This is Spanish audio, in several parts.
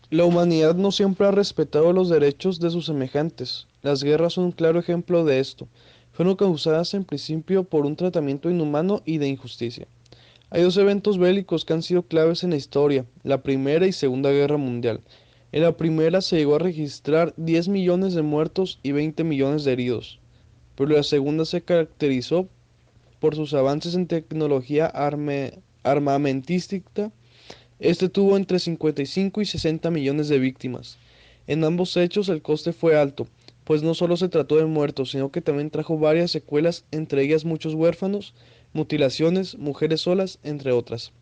La humanidad no siempre ha respetado los derechos de sus semejantes. Las guerras son un claro ejemplo de esto. Fueron causadas en principio por un tratamiento inhumano y de injusticia. Hay dos eventos bélicos que han sido claves en la historia, la Primera y Segunda Guerra Mundial. En la primera se llegó a registrar 10 millones de muertos y 20 millones de heridos, pero la segunda se caracterizó por sus avances en tecnología armamentística. Este tuvo entre 55 y 60 millones de víctimas. En ambos hechos el coste fue alto, pues no solo se trató de muertos, sino que también trajo varias secuelas, entre ellas muchos huérfanos, mutilaciones, mujeres solas, entre otras.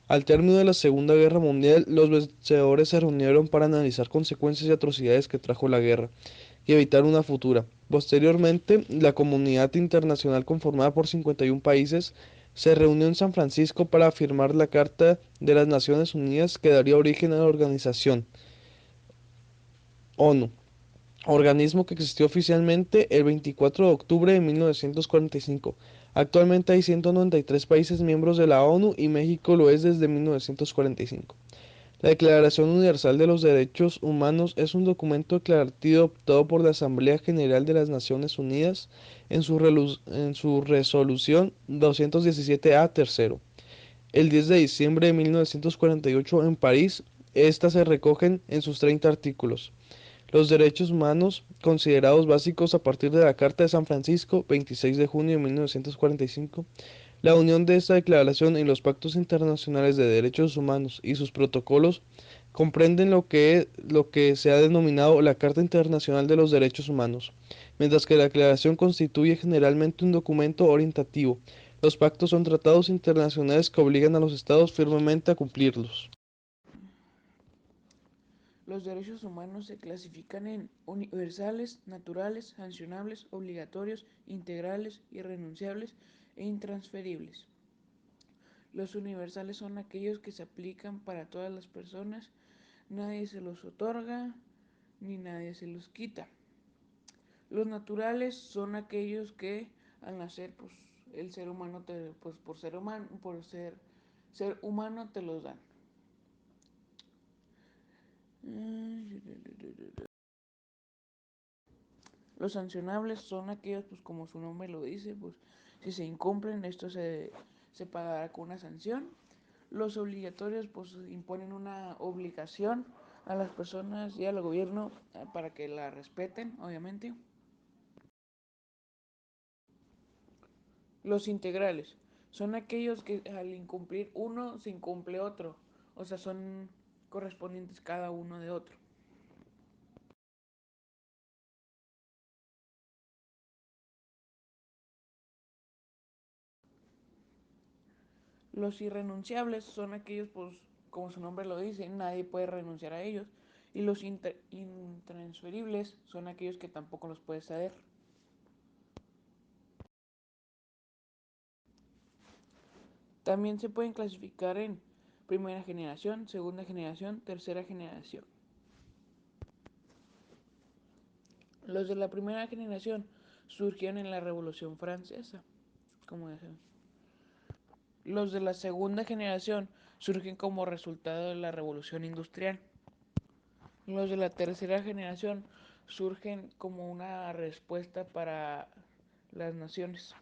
Al término de la Segunda Guerra Mundial, los vencedores se reunieron para analizar consecuencias y atrocidades que trajo la guerra y evitar una futura. Posteriormente, la comunidad internacional conformada por 51 países se reunió en San Francisco para firmar la Carta de las Naciones Unidas que daría origen a la organización ONU, organismo que existió oficialmente el 24 de octubre de 1945. Actualmente hay 193 países miembros de la ONU y México lo es desde 1945. La Declaración Universal de los Derechos Humanos es un documento declarativo adoptado por la Asamblea General de las Naciones Unidas en su resolución 217A tercero. El 10 de diciembre de 1948 en París, estas se recogen en sus 30 artículos. Los derechos humanos, considerados básicos a partir de la Carta de San Francisco, 26 de junio de 1945, la unión de esta declaración y los pactos internacionales de derechos humanos y sus protocolos comprenden lo que se ha denominado la Carta Internacional de los Derechos Humanos, mientras que la declaración constituye generalmente un documento orientativo. Los pactos son tratados internacionales que obligan a los estados firmemente a cumplirlos. Los derechos humanos se clasifican en universales, naturales, sancionables, obligatorios, integrales, irrenunciables e intransferibles. Los universales son aquellos que se aplican para todas las personas, nadie se los otorga ni nadie se los quita. Los naturales son aquellos que al nacer, pues el ser humano pues por ser humano, ser humano te los dan. Los sancionables son aquellos, pues como su nombre lo dice, pues si se incumplen, esto se pagará con una sanción. Los obligatorios, pues imponen una obligación a las personas y al gobierno para que la respeten, obviamente. Los integrales son aquellos que al incumplir uno se incumple otro, o sea, son correspondientes cada uno de otro. Los irrenunciables son aquellos, pues, como su nombre lo dice, nadie puede renunciar a ellos. Y los intransferibles son aquellos que tampoco los puede ceder. También se pueden clasificar en primera generación, segunda generación, tercera generación. Los de la primera generación surgieron en la Revolución Francesa, como ya saben. Los de la segunda generación surgen como resultado de la Revolución Industrial. Los de la tercera generación surgen como una respuesta para las naciones.